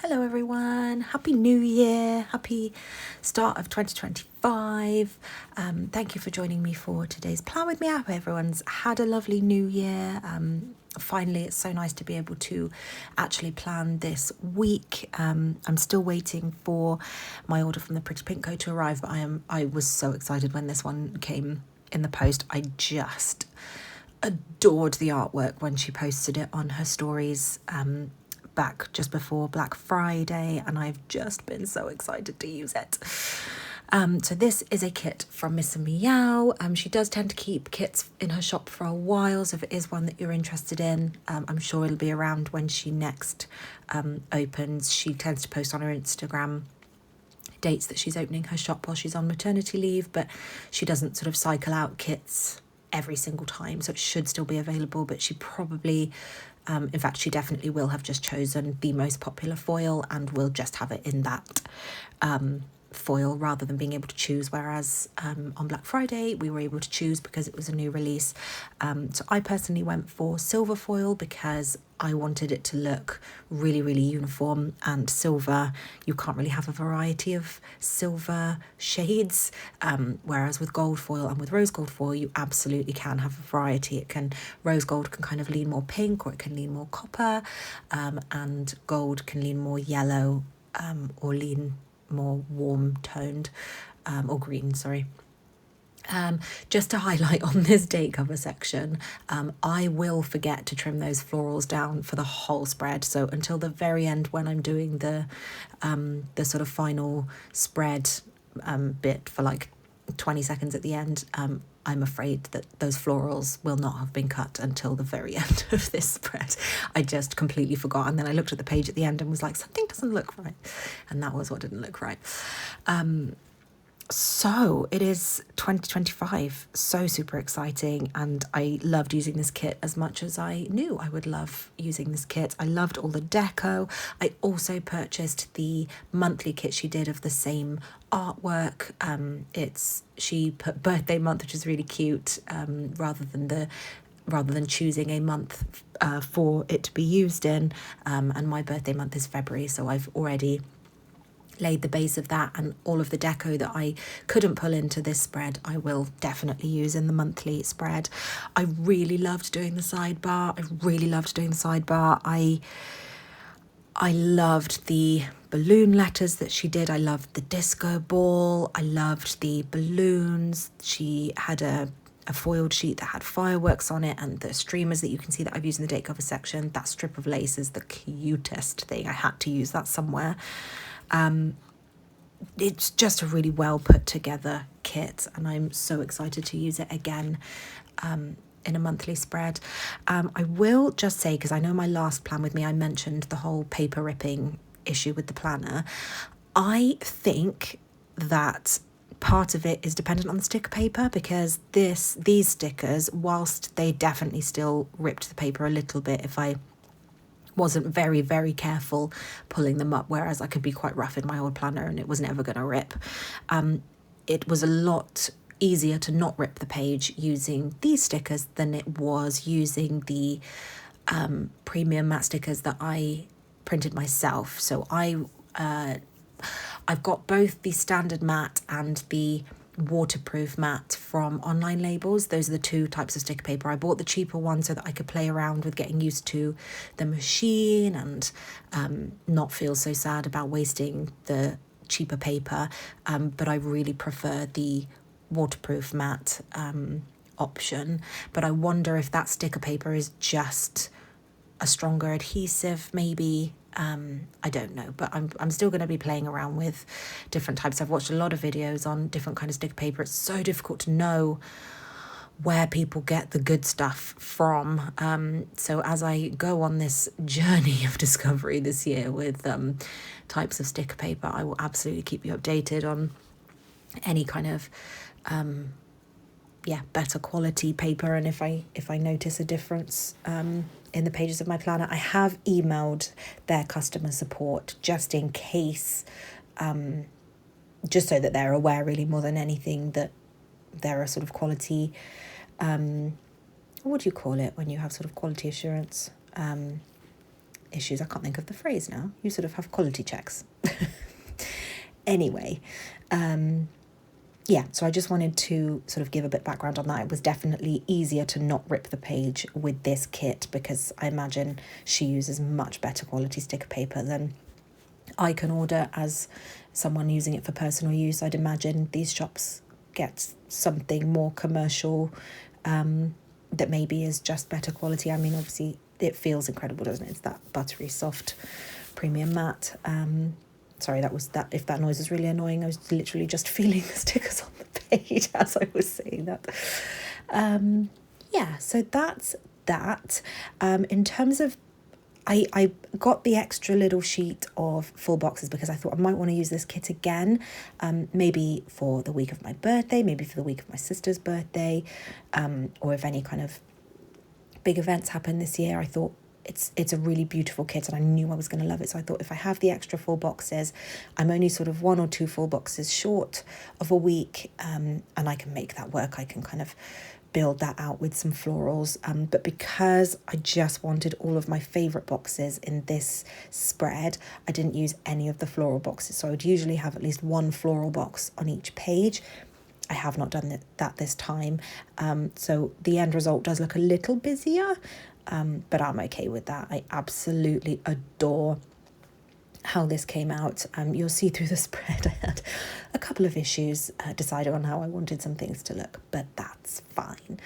Hello everyone, happy new year, happy start of 2025. Thank you for joining me for today's plan with me. I hope everyone's had a lovely new year. Finally, it's so nice to be able to actually plan this week. I'm still waiting for my order from the Pretty Pink Co to arrive, but I was so excited when this one came in the post. I just adored the artwork when she posted it on her stories back just before Black Friday, and I've just been so excited to use it. So this is a kit from Miss Meow. She does tend to keep kits in her shop for a while, so if it is one that you're interested in, I'm sure it'll be around when she next opens. She tends to post on her Instagram dates that she's opening her shop while she's on maternity leave, but she doesn't sort of cycle out kits every single time, so it should still be available, but she probably in fact she definitely will have just chosen the most popular foil and will just have it in that foil rather than being able to choose, whereas on Black Friday we were able to choose because it was a new release. So I personally went for silver foil because I wanted it to look really, really uniform, and silver, you can't really have a variety of silver shades, whereas with gold foil and with rose gold foil you absolutely can have a variety. Rose gold can kind of lean more pink, or it can lean more copper, and gold can lean more yellow, or lean more warm toned, or green, sorry. Just to highlight on this date cover section, I will forget to trim those florals down for the whole spread. So until the very end, when I'm doing the sort of final spread bit for like 20 seconds at the end, I'm afraid that those florals will not have been cut until the very end of this spread. I just completely forgot, and then I looked at the page at the end and was like, something doesn't look right, and that was what didn't look right. So it is 2025, so super exciting, and I loved using this kit as much as I knew I would love using this kit. I loved all the deco. I also purchased the monthly kit she did of the same artwork. She put birthday month, which is really cute, rather than choosing a month for it to be used in, and my birthday month is February, so I've already laid the base of that, and all of the deco that I couldn't pull into this spread I will definitely use in the monthly spread. I really loved doing the sidebar. I loved the balloon letters that she did. I loved the disco ball. I loved the balloons. She had a foiled sheet that had fireworks on it, and the streamers that you can see that I've used in the date cover section. That strip of lace is the cutest thing. I had to use that somewhere. It's just a really well put together kit, and I'm so excited to use it again in a monthly spread. I will just say, because I know my last plan with me I mentioned the whole paper ripping issue with the planner. I think that part of it is dependent on the sticker paper, because these stickers, whilst they definitely still ripped the paper a little bit if I wasn't very, very careful pulling them up, whereas I could be quite rough in my old planner and it was never going to rip. It was a lot easier to not rip the page using these stickers than it was using the premium matte stickers that I printed myself. So I've got both the standard matte and the waterproof matte from Online Labels. Those are the two types of sticker paper. I bought the cheaper one so that I could play around with getting used to the machine and not feel so sad about wasting the cheaper paper, but I really prefer the waterproof matte option. But I wonder if that sticker paper is just a stronger adhesive, maybe. I don't know, but I'm still going to be playing around with different types. I've watched a lot of videos on different kind of sticker paper. It's so difficult to know where people get the good stuff from. So as I go on this journey of discovery this year with types of sticker paper, I will absolutely keep you updated on any kind of better quality paper, and if I notice a difference in the pages of my planner. I have emailed their customer support just in case, just so that they're aware, really, more than anything, that there are sort of quality, what do you call it when you have sort of quality assurance? issues. I can't think of the phrase now. You sort of have quality checks. Anyway, yeah, so I just wanted to sort of give a bit of background on that. It was definitely easier to not rip the page with this kit because I imagine she uses much better quality sticker paper than I can order as someone using it for personal use. I'd imagine these shops get something more commercial that maybe is just better quality. I mean, obviously it feels incredible, doesn't it? It's that buttery soft premium matte. Sorry, that was that. If that noise is really annoying, I was literally just feeling the stickers on the page as I was saying that. Yeah, so that's that. In terms of, I got the extra little sheet of full boxes because I thought I might want to use this kit again, maybe for the week of my birthday, maybe for the week of my sister's birthday, or if any kind of big events happen this year. I thought it's a really beautiful kit and I knew I was going to love it. So I thought if I have the extra 4 boxes, I'm only sort of 1 or 2 full boxes short of a week, and I can make that work. I can kind of build that out with some florals. But because I just wanted all of my favourite boxes in this spread, I didn't use any of the floral boxes. So I would usually have at least 1 floral box on each page. I have not done that this time. So the end result does look a little busier, but I'm okay with that. I absolutely adore how this came out. You'll see through the spread I had a couple of issues deciding on how I wanted some things to look, but that's fine.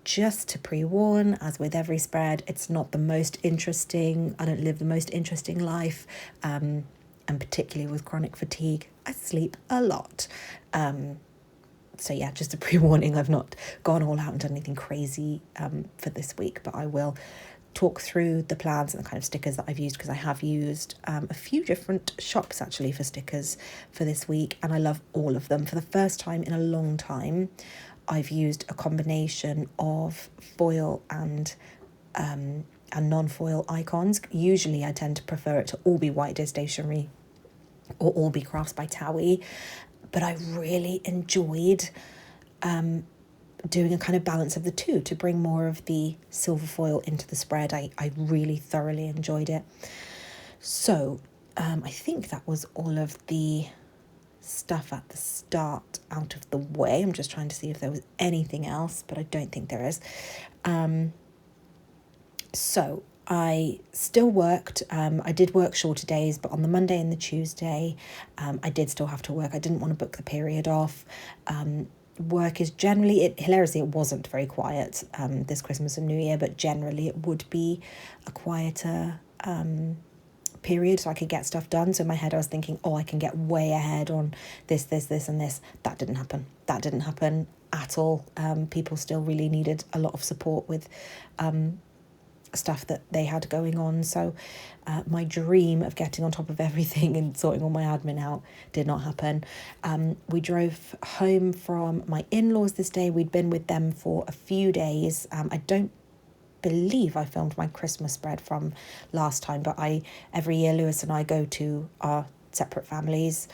Just to pre-warn, as with every spread, it's not the most interesting. I don't live the most interesting life, and particularly with chronic fatigue, I sleep a lot. So yeah, just a pre-warning, I've not gone all out and done anything crazy for this week, but I will talk through the plans and the kind of stickers that I've used, because I have used a few different shops actually for stickers for this week, and I love all of them. For the first time in a long time, I've used a combination of foil and non-foil icons. Usually I tend to prefer it to all be White Day Stationery or all be Crafts by Towie, but I really enjoyed doing a kind of balance of the two to bring more of the silver foil into the spread. I really thoroughly enjoyed it. So I think that was all of the stuff at the start out of the way. I'm just trying to see if there was anything else, but I don't think there is. So I still worked. I did work shorter days, but on the Monday and the Tuesday, I did still have to work. I didn't want to book the period off. Work is generally, hilariously, it wasn't very quiet this Christmas and New Year, but generally it would be a quieter period, so I could get stuff done. So in my head I was thinking, I can get way ahead on this and this. That didn't happen at all. People still really needed a lot of support with stuff that they had going on. So my dream of getting on top of everything and sorting all my admin out did not happen. We drove home from my in-laws this day. We'd been with them for a few days. I don't believe I filmed my Christmas spread from last time, but every year Lewis and I go to our separate families.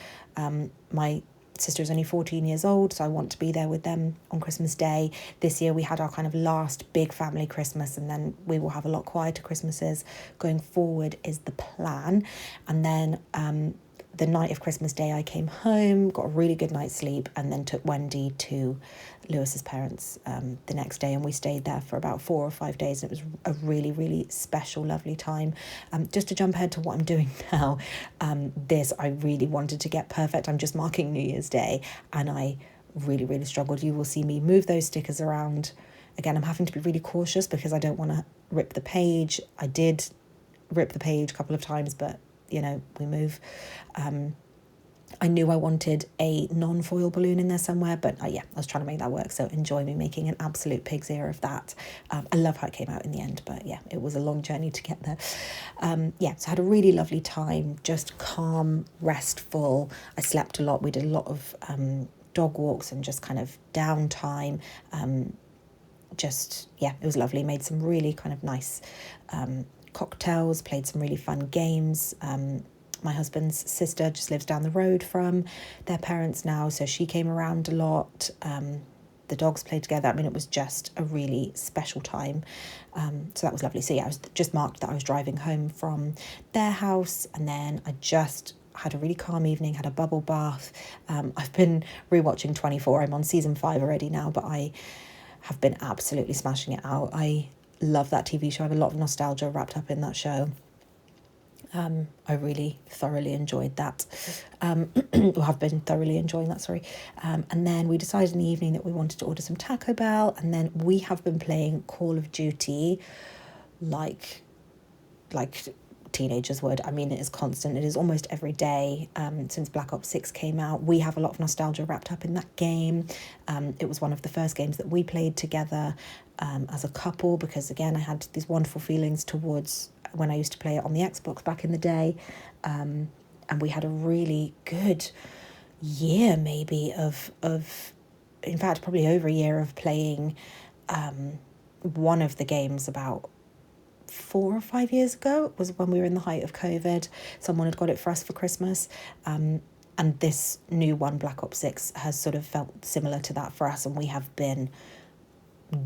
My sister's only 14 years old, so I want to be there with them on Christmas Day. This year we had our kind of last big family Christmas, and then we will have a lot quieter Christmases going forward is the plan. And then the night of Christmas Day I came home, got a really good night's sleep, and then took Wendy to Lewis's parents the next day, and we stayed there for about 4 or 5 days, and it was a really, really special, lovely time. Just to jump ahead to what I'm doing now, this I really wanted to get perfect. I'm just marking New Year's Day, and I really, really struggled. You will see me move those stickers around. Again, I'm having to be really cautious because I don't want to rip the page. I did rip the page a couple of times, but we move. I knew I wanted a non-foil balloon in there somewhere, but I was trying to make that work. So enjoy me making an absolute pig's ear of that. I love how it came out in the end, but it was a long journey to get there. So I had a really lovely time, just calm, restful. I slept a lot. We did a lot of dog walks and just kind of downtime. It was lovely. Made some really kind of nice cocktails, played some really fun games. My husband's sister just lives down the road from their parents now, so she came around a lot. the dogs played together. I mean, it was just a really special time. So that was lovely. So yeah, I was just marked that I was driving home from their house, and then I just had a really calm evening, had a bubble bath. I've been rewatching 24. I'm on season 5 already now, but I have been absolutely smashing it out. I love that TV show. I have a lot of nostalgia wrapped up in that show. I really thoroughly enjoyed that, or have been thoroughly enjoying that, sorry. And then we decided in the evening that we wanted to order some Taco Bell, and then we have been playing Call of Duty like teenagers would. I mean, it is constant. It is almost every day since Black Ops 6 came out. We have a lot of nostalgia wrapped up in that game. It was one of the first games that we played together as a couple, because again, I had these wonderful feelings towards when I used to play it on the Xbox back in the day. And we had a really good year maybe of in fact, probably over a year of playing one of the games about 4 or 5 years ago. It was when we were in the height of COVID. Someone had got it for us for Christmas. And this new one, Black Ops 6, has sort of felt similar to that for us. And we have been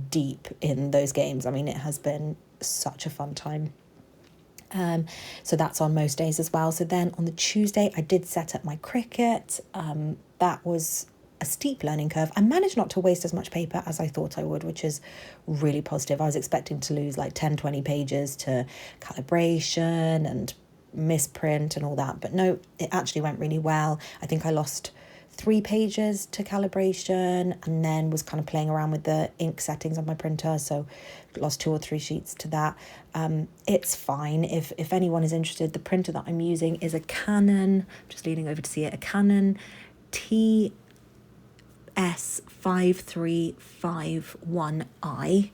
deep in those games. I mean, it has been such a fun time. So that's on most days as well. So then on the Tuesday, I did set up my cricket. That was a steep learning curve. I managed not to waste as much paper as I thought I would, which is really positive. I was expecting to lose like 10, 20 pages to calibration and misprint and all that. But no, it actually went really well. I think I lost 3 pages to calibration, and then was kind of playing around with the ink settings on my printer, so lost 2 or 3 sheets to that. It's fine. If anyone is interested, the printer that I'm using is a Canon, just leaning over to see it, a Canon TS5351i.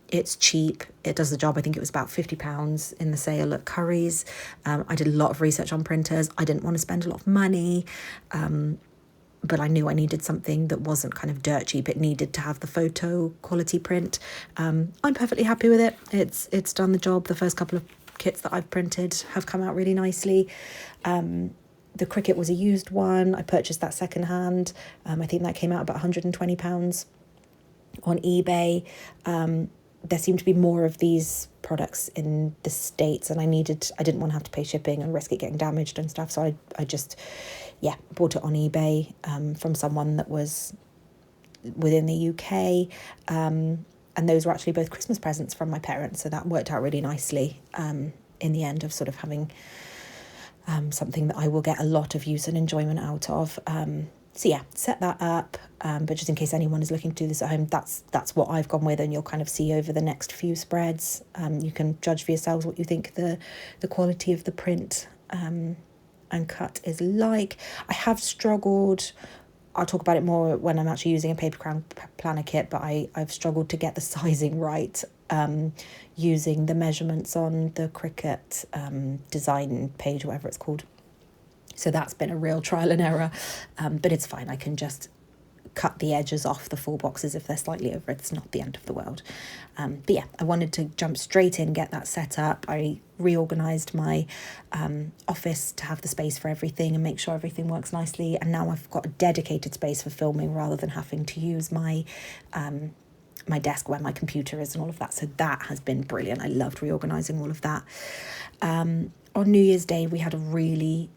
It's cheap, it does the job. I think it was about £50 in the sale at Curry's. I did a lot of research on printers. I didn't want to spend a lot of money, but I knew I needed something that wasn't kind of dirt cheap. It needed to have the photo quality print. I'm perfectly happy with it. It's done the job. The first couple of kits that I've printed have come out really nicely. The Cricut was a used one. I purchased that secondhand. I think that came out about £120 on eBay. There seemed to be more of these products in the States, and I didn't want to have to pay shipping and risk it getting damaged and stuff. So I just, bought it on eBay from someone that was within the UK. And those were actually both Christmas presents from my parents. So that worked out really nicely in the end of sort of having something that I will get a lot of use and enjoyment out of. So yeah, set that up. But just in case anyone is looking to do this at home, that's what I've gone with, and you'll kind of see over the next few spreads. You can judge for yourselves what you think the quality of the print and cut is like. I have struggled. I'll talk about it more when I'm actually using a paper crown planner kit, but I've struggled to get the sizing right using the measurements on the Cricut design page, whatever it's called. So that's been a real trial and error, but it's fine. I can just cut the edges off the full boxes if they're slightly over. It's not the end of the world. But yeah, I wanted to jump straight in, get that set up. I reorganised my office to have the space for everything and make sure everything works nicely. And now I've got a dedicated space for filming rather than having to use my desk where my computer is and all of that. So that has been brilliant. I loved reorganising all of that. On New Year's Day, we had a really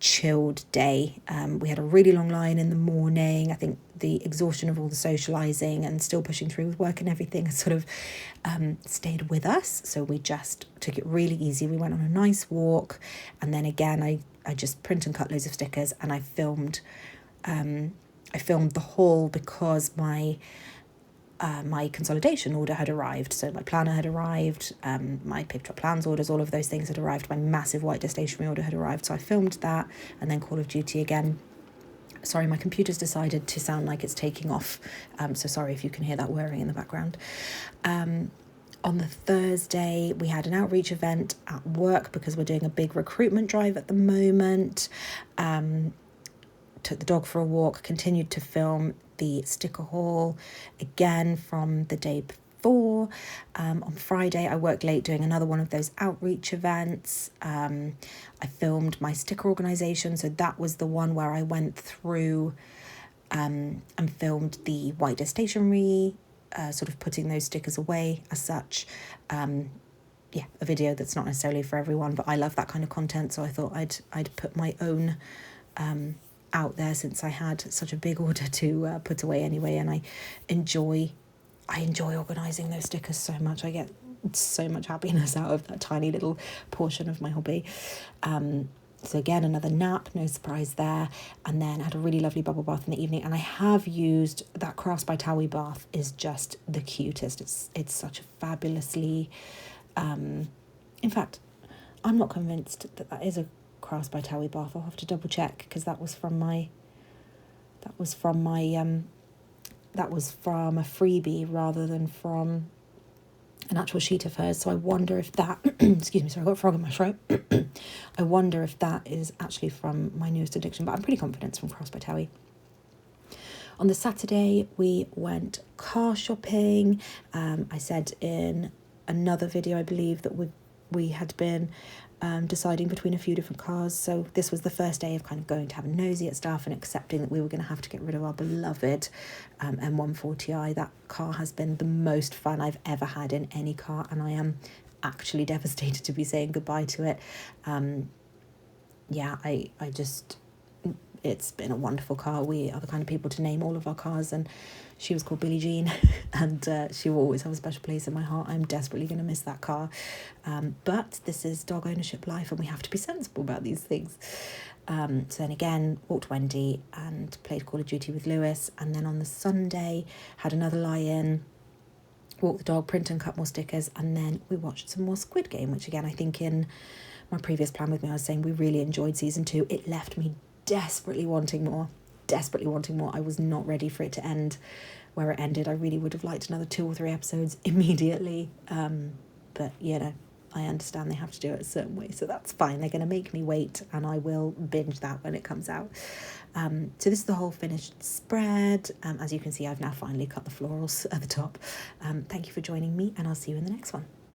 chilled day. We had a really long line in the morning. I think the exhaustion of all the socialising and still pushing through with work and everything has sort of stayed with us. So we just took it really easy. We went on a nice walk, and then again I just print and cut loads of stickers, and I filmed the haul because my consolidation order had arrived. So my planner had arrived, my paper chop plans orders, all of those things had arrived. My massive white disc stationery order had arrived. So I filmed that, and then Call of Duty again. Sorry, my computer's decided to sound like it's taking off. So sorry if you can hear that whirring in the background. On the Thursday, we had an outreach event at work because we're doing a big recruitment drive at the moment. Took the dog for a walk, continued to film the sticker haul again from the day before. On Friday, I worked late doing another one of those outreach events. I filmed my sticker organisation. So that was the one where I went through and filmed the wider stationery, sort of putting those stickers away as such. Yeah, a video that's not necessarily for everyone, but I love that kind of content, so I thought I'd put my own out there, since I had such a big order to put away anyway, and I enjoy organising those stickers so much. I get so much happiness out of that tiny little portion of my hobby. So again, another nap, no surprise there. And then I had a really lovely bubble bath in the evening. And I have used that Crafts by Towie bath, is just the cutest. It's such a fabulously, in fact, I'm not convinced that is a Crafts by Towie bath. I'll have to double check, because that was from a freebie rather than from an actual sheet of hers. So I wonder if that, excuse me, sorry, I got a frog in my throat. I wonder if that is actually from my newest addiction, but I'm pretty confident it's from Crafts by Towie. On the Saturday, we went car shopping. I said in another video, I believe, that we had been deciding between a few different cars. So this was the first day of kind of going to have a nosy at stuff and accepting that we were going to have to get rid of our beloved M140i. That car has been the most fun I've ever had in any car, and I am actually devastated to be saying goodbye to it. I just, it's been a wonderful car. We are the kind of people to name all of our cars, and she was called Billie Jean, and she will always have a special place in my heart. I'm desperately going to miss that car. But this is dog ownership life, and we have to be sensible about these things. So then again, walked Wendy and played Call of Duty with Lewis. And then on the Sunday, had another lie-in, walked the dog, print and cut more stickers. And then we watched some more Squid Game, which again, I think in my previous plan with me, I was saying we really enjoyed season 2. It left me desperately wanting more. I was not ready for it to end where it ended. I really would have liked another 2 or 3 episodes immediately. But, you know, I understand they have to do it a certain way, so that's fine. They're going to make me wait, and I will binge that when it comes out. So this is the whole finished spread. As you can see, I've now finally cut the florals at the top. Thank you for joining me, and I'll see you in the next one.